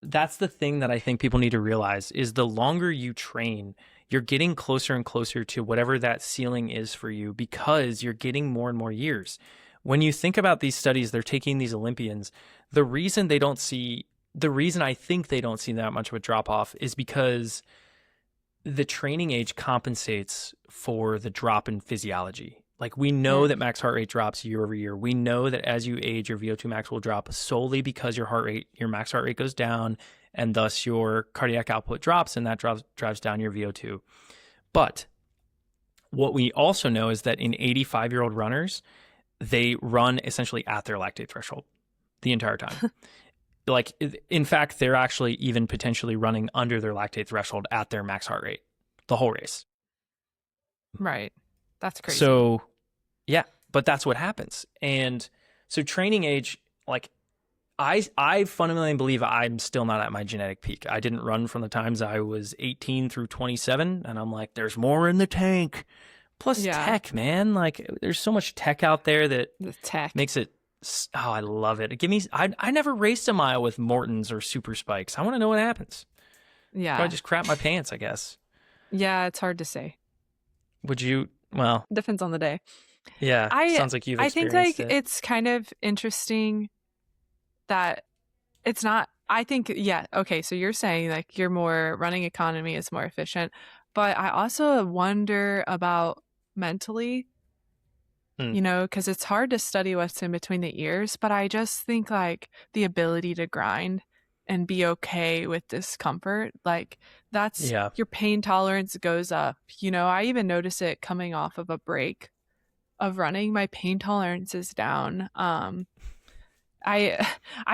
that's the thing that I think people need to realize is the longer you train, you're getting closer and closer to whatever that ceiling is for you because you're getting more and more years. When you think about these studies, they're taking these Olympians. The reason I think they don't see that much of a drop off is because the training age compensates for the drop in physiology. Like we know that max heart rate drops year over year. We know that as you age, your VO2 max will drop solely because your max heart rate goes down and thus your cardiac output drops and that drives down your VO2. But what we also know is that in 85-year-old runners, they run essentially at their lactate threshold the entire time. Like, in fact, they're actually even potentially running under their lactate threshold at their max heart rate the whole race. Right. That's crazy. So, yeah, but that's what happens. And so training age, like, I fundamentally believe I'm still not at my genetic peak. I didn't run from the times I was 18 through 27, and I'm like, there's more in the tank. Plus tech, man. Like, there's so much tech out there that the tech makes it, oh, I love it. I never raced a mile with Mortons or Super Spikes. I want to know what happens. Yeah. Do I just crap my pants, I guess? Yeah, it's hard to say. Would you? Well, depends on the day. Yeah, sounds like you've experienced I think it. it's kind of interesting that it's not, I think, yeah, okay, so you're saying like your more running economy is more efficient, but I also wonder about mentally, you know, because it's hard to study what's in between the ears, but I just think like the ability to grind and be okay with discomfort, like that's your pain tolerance goes up. You know, I even notice it coming off of a break of running. My pain tolerance is down. I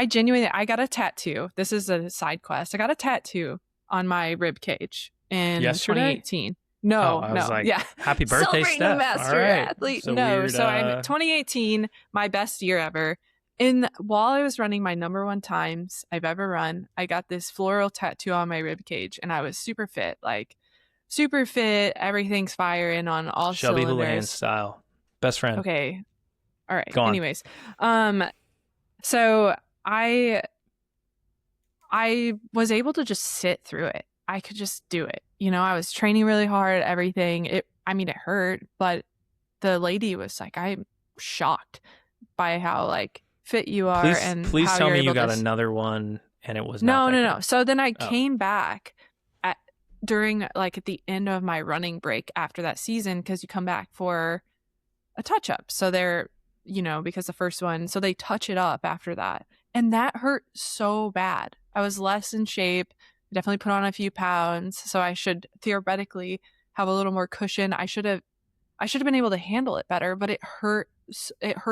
genuinely, I got a tattoo. This is a side quest. I got a tattoo on my rib cage in Yesterday? 2018. No, I was like, yeah. happy birthday, Celebrating Steph. a master All right. athlete. So no, weird, so I'm 2018, my best year ever. While I was running my number 1 times I've ever run, I got this floral tattoo on my rib cage, and I was super fit, like super fit. Everything's firing on all Shelby cylinders. Houlihan style. Best friend. Okay. All right. Go on. Anyways, so I was able to just sit through it. I could just do it. You know, I was training really hard, everything. It hurt, but the lady was like, I'm shocked by how like fit you are. Please how tell you're me you able got to... another one and it was not that No. good. So then I came back during like at the end of my running break after that season, because you come back for a touch up. So they're, you know, because the first one, so they touch it up after that. And that hurt so bad. I was less in shape, definitely put on a few pounds. So I should theoretically have a little more cushion. I should have been able to handle it better, but it hurt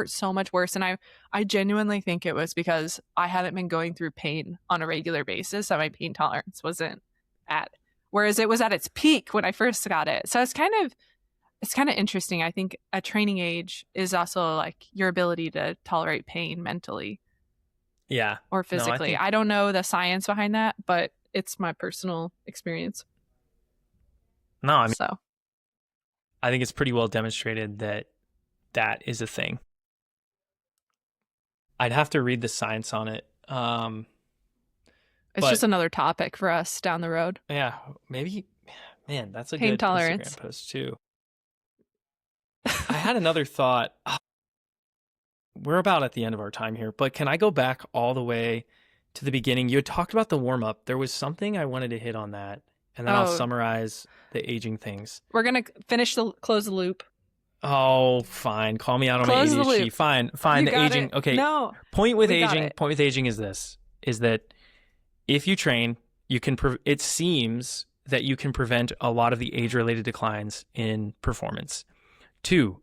so much worse. And I genuinely think it was because I hadn't been going through pain on a regular basis, so my pain tolerance wasn't at, whereas it was at its peak when I first got it. So it's kind of interesting. I think a training age is also like your ability to tolerate pain mentally. Yeah. Or physically. No, I don't know the science behind that, but it's my personal experience. No, I mean, so I think it's pretty well demonstrated that is a thing. I'd have to read the science on it. It's just another topic for us down the road. Yeah, maybe. Man, that's a pain good tolerance. Instagram post too. I had another thought. We're about at the end of our time here, but can I go back all the way to the beginning? You had talked about the warm-up. There was something I wanted to hit on that, and then I'll summarize the aging things. We're going to close the loop. Oh, fine. Call me out on my ADHD. Fine. The aging. Okay. No. Point with aging is this, is that if you train, you can, it seems that you can prevent a lot of the age-related declines in performance. 2,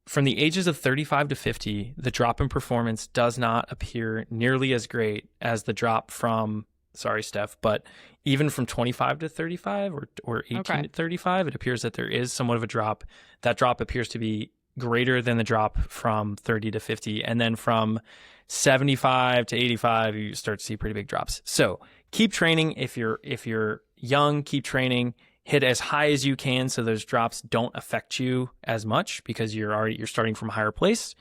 from the ages of 35 to 50, the drop in performance does not appear nearly as great as the drop from, sorry, Steph, but even from 25 to 35 or 18 to 35, it appears that there is somewhat of a drop. That drop appears to be greater than the drop from 30 to 50. And then from 75 to 85, you start to see pretty big drops. So keep training. If you're young, keep training. Hit as high as you can so those drops don't affect you as much because you're starting from a higher place.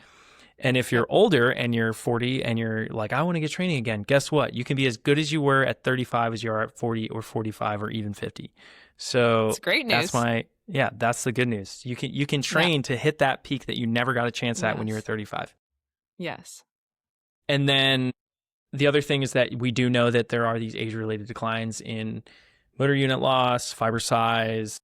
And if you're older and you're 40 and you're like, I want to get training again, guess what? You can be as good as you were at 35 as you are at 40 or 45 or even 50. So that's great news. That's the good news. You can train to hit that peak that you never got a chance at when you were 35. Yes. And then the other thing is that we do know that there are these age-related declines in motor unit loss, fiber size.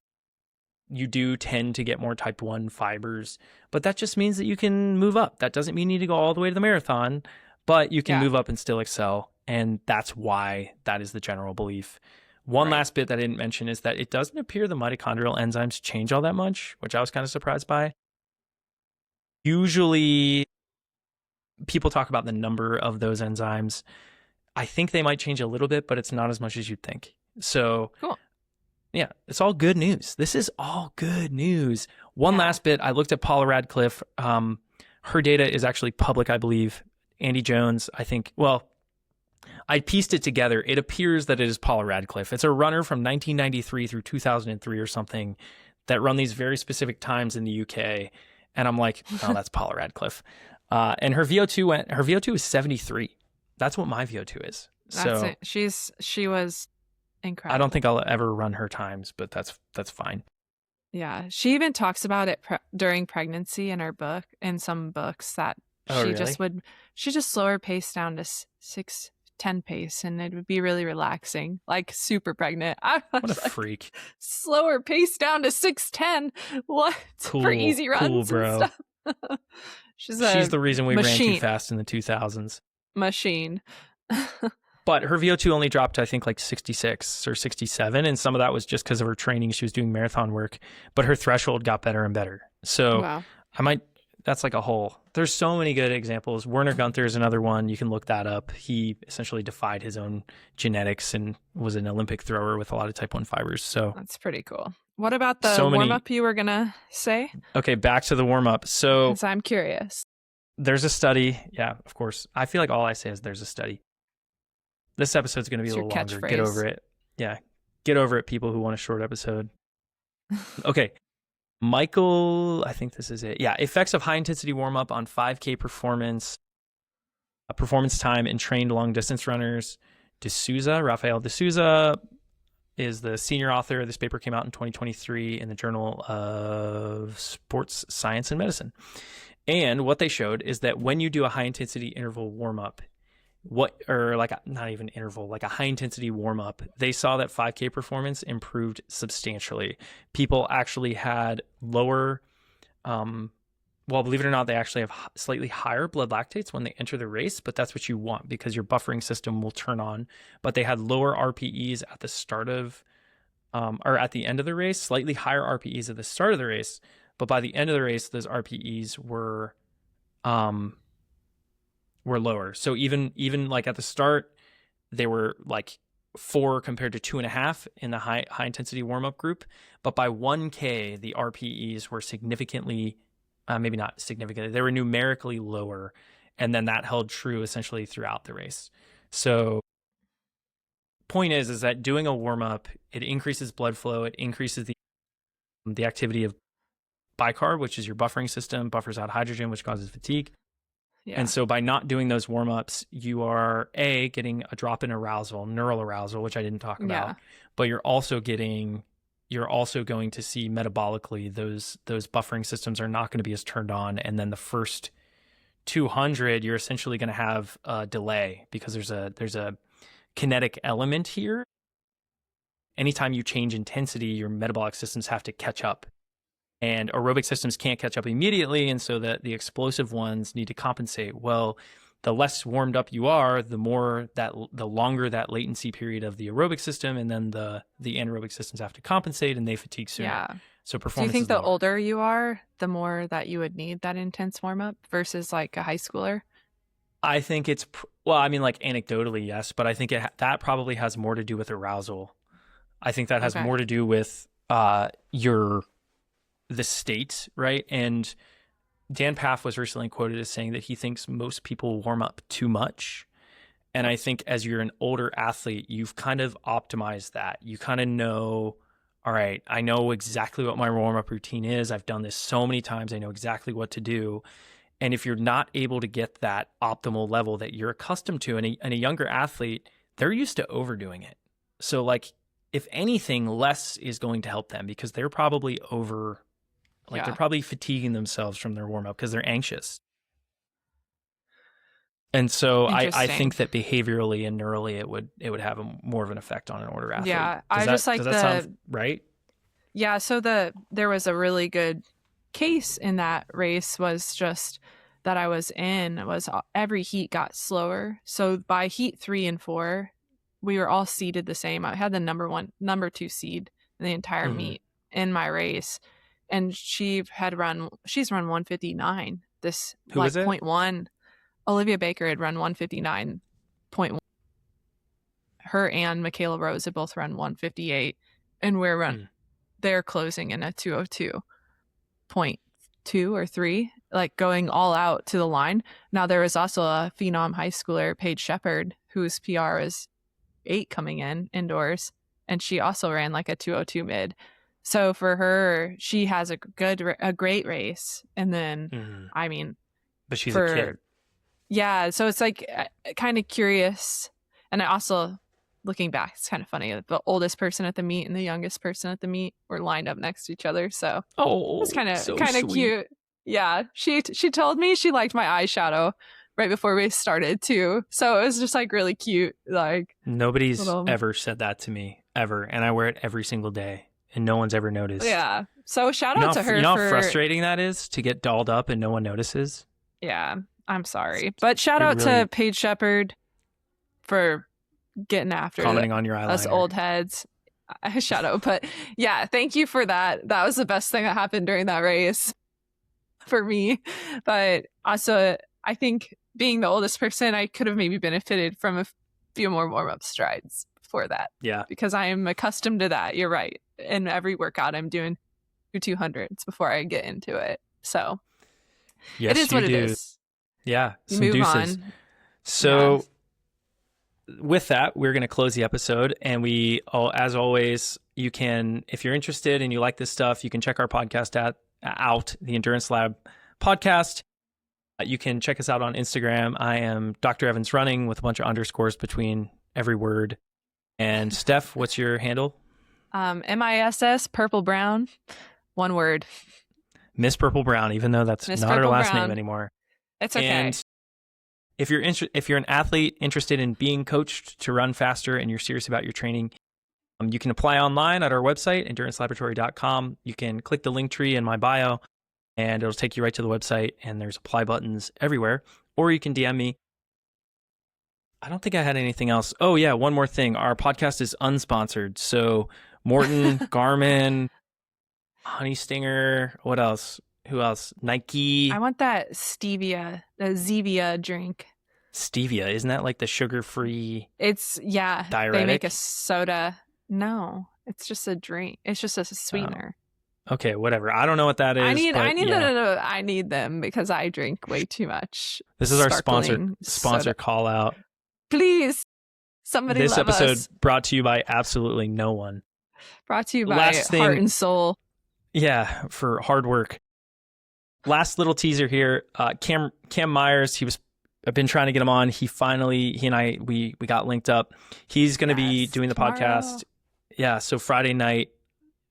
You do tend to get more type 1 fibers, but that just means that you can move up. That doesn't mean you need to go all the way to the marathon, but you can move up and still excel. And that's why that is the general belief. One last bit that I didn't mention is that it doesn't appear the mitochondrial enzymes change all that much, which I was kind of surprised by. Usually people talk about the number of those enzymes. I think they might change a little bit, but it's not as much as you'd think. So cool. Yeah, it's all good news. This is all good news. One last bit, I looked at Paula Radcliffe. Her data is actually public, I believe. Andy Jones, I think, well, I pieced it together. It appears that it is Paula Radcliffe. It's a runner from 1993 through 2003 or something that run these very specific times in the UK. And I'm like, oh, that's Paula Radcliffe. And her VO2 is 73. That's what my VO2 is. That's it. She was incredible. I don't think I'll ever run her times, but that's fine. Yeah, she even talks about it during pregnancy in her book, in some books, that she just slow her pace down to 6:10 pace, and it would be really relaxing, like super pregnant. What a freak! Slow her pace down to 6:10. What? Cool, for easy runs, cool, bro. And stuff. She's the reason we ran too fast in the 2000s. Machine. But her VO2 only dropped to, I think, like 66 or 67. And some of that was just because of her training. She was doing marathon work, but her threshold got better and better. So that's like a whole, there's so many good examples. Werner Gunther is another one. You can look that up. He essentially defied his own genetics and was an Olympic thrower with a lot of type 1 fibers. So that's pretty cool. What about the warm-up you were going to say? Okay, back to the warm-up. So, because I'm curious. There's a study. Yeah, of course. I feel like all I say is there's a study. This episode's going to be a little longer. Get over it. Yeah, get over it, people who want a short episode. Okay. Michael, I think this is it. Yeah, effects of high-intensity warm-up on 5K performance time in trained long-distance runners. Rafael D'Souza is the senior author. This paper came out in 2023 in the Journal of Sports Science and Medicine. And what they showed is that when you do a high-intensity interval warm-up, not even interval, like a high-intensity warm-up, they saw that 5K performance improved substantially. People actually had lower, believe it or not, they actually have slightly higher blood lactates when they enter the race, but that's what you want because your buffering system will turn on. But they had lower RPEs at the start of, or at the end of the race, slightly higher RPEs at the start of the race, but by the end of the race, those RPEs were lower. So even like at the start, they were like 4 compared to 2.5 in the high intensity warm-up group. But by 1K, the RPEs were significantly, maybe not significantly, they were numerically lower. And then that held true essentially throughout the race. So point is that doing a warm-up, it increases blood flow. It increases the activity of bicarb, which is your buffering system, buffers out hydrogen, which causes fatigue. Yeah. And so by not doing those warm-ups, you are getting a drop in arousal, neural arousal, which I didn't talk about, but you're also going to see metabolically those buffering systems are not going to be as turned on. And then the first 200, you're essentially going to have a delay because there's a kinetic element here. Anytime you change intensity, your metabolic systems have to catch up. And aerobic systems can't catch up immediately, and so the explosive ones need to compensate. Well, the less warmed up you are, the longer that latency period of the aerobic system, and then the anaerobic systems have to compensate, and they fatigue sooner. Yeah. So performance. Do you think the older you are, the more that you would need that intense warm up versus like a high schooler? I think it's like anecdotally, yes, but I think that probably has more to do with arousal. I think that has more to do with the state, right? And Dan Paff was recently quoted as saying that he thinks most people warm up too much. And I think as you're an older athlete, you've kind of optimized that. You kind of know, all right, I know exactly what my warm-up routine is. I've done this so many times. I know exactly what to do. And if you're not able to get that optimal level that you're accustomed to, and a younger athlete, they're used to overdoing it. So like, if anything, less is going to help them because they're probably they're probably fatiguing themselves from their warm-up because they're anxious. And so I think that behaviorally and neurally it would have more of an effect on an older athlete. Yeah, does that sound right? Yeah, so there was a really good case in that race was just that I was in was every heat got slower. So by heat 3 and 4, we were all seeded the same. I had the number 2 seed in the entire meet in my race. And she's run 159. This Who is it? 0.1. Olivia Baker had run 159.1. Her and Michaela Rose had both run 158, and they're closing in a 202.2 or 3, like going all out to the line. Now there was also a phenom high schooler, Paige Shepard, whose PR is 8 coming in indoors, and she also ran like a 202 mid. So for her, she has a great race. And then, but she's a kid. Yeah. So it's like kind of curious. And I also, looking back, it's kind of funny. The oldest person at the meet and the youngest person at the meet were lined up next to each other. So it's kind of cute. Yeah. She told me she liked my eyeshadow right before we started too. So it was just like really cute. Like nobody's ever said that to me ever. And I wear it every single day. And no one's ever noticed. Yeah. So shout out to her. You know how frustrating that is to get dolled up and no one notices? Yeah. I'm sorry. But shout out to Paige Shepard for getting after commenting on your eyeliner. Us old heads. Shout out. But yeah, thank you for that. That was the best thing that happened during that race for me. But also, I think being the oldest person, I could have maybe benefited from a few more warm-up strides for that. Yeah. Because I am accustomed to that. You're right. in every workout I'm doing 200s before I get into it. So yes, it is what it is. Yeah, you some move deuces. on. So with that, we're going to close the episode. And as always, you can, if you're interested and you like this stuff, you can check our podcast out, the Endurance Lab podcast. You can check us out on Instagram. I am Dr. Evans Running with a bunch of underscores between every word. And Steph, what's your handle? MISS Purple Brown, one word. Miss Purple Brown, even though that's Miss not Purple her last Brown. name anymore. It's okay. And if you're an athlete interested in being coached to run faster and you're serious about your training, you can apply online at our website, endurancelaboratory.com. You can click the link tree in my bio, and it'll take you right to the website, and there's apply buttons everywhere. Or you can DM me. I don't think I had anything else. Oh, yeah, one more thing. Our podcast is unsponsored. So Morton, Garmin, Honey Stinger, what else? Who else? Nike. I want that stevia, the Zevia drink. Stevia, isn't that like the sugar-free diuretic? They make a soda. No, it's just a drink. It's just a sweetener. Oh. Okay, whatever. I don't know what that is. I need them because I drink way too much. This is our sponsor call out. Please, somebody this love episode us. Brought to you by absolutely no one. Brought to you by Heart and Soul. Yeah, for hard work. Last little teaser here. Cam Myers, I've been trying to get him on. He and I got linked up. He's going to be doing the podcast. Yeah, so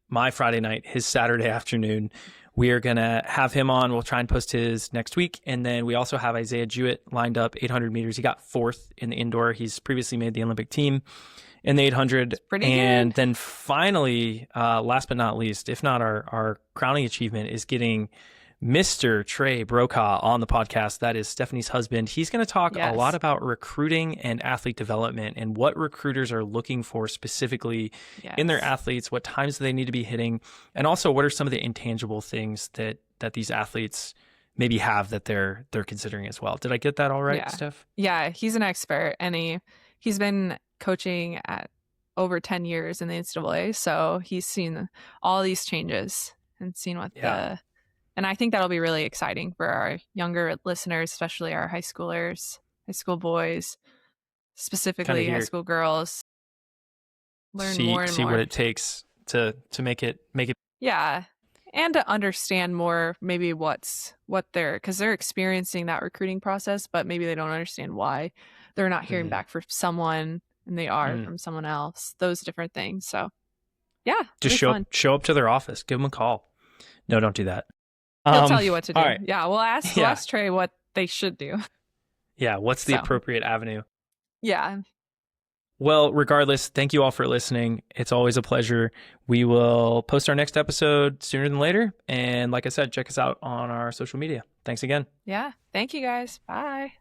my Friday night, his Saturday afternoon, we are going to have him on. We'll try and post his next week. And then we also have Isaiah Jewett lined up, 800 meters. He got 4th in the indoor. He's previously made the Olympic team in the 800. And then finally, last but not least, if not our crowning achievement, is getting Mr. Trey Brokaw on the podcast. That is Stephanie's husband. He's going to talk a lot about recruiting and athlete development and what recruiters are looking for specifically in their athletes, what times do they need to be hitting, and also what are some of the intangible things that these athletes maybe have that they're considering as well. Did I get that all right, Steph? Yeah, he's an expert, and he's been coaching at over 10 years in the NCAA, so he's seen all these changes and seen what and I think that'll be really exciting for our younger listeners, especially our high schoolers, high school boys, specifically high school girls. Learn more and more. See what it takes to make it. Yeah. And to understand more maybe because they're experiencing that recruiting process, but maybe they don't understand why they're not hearing back from someone and they are from someone else, those different things. So yeah. Just show up to their office, give them a call. No, don't do that. He'll tell you what to do. Right. Yeah, we'll ask Trey what they should do. Yeah, what's the appropriate avenue? Yeah. Well, regardless, thank you all for listening. It's always a pleasure. We will post our next episode sooner than later. And like I said, check us out on our social media. Thanks again. Yeah. Thank you guys. Bye.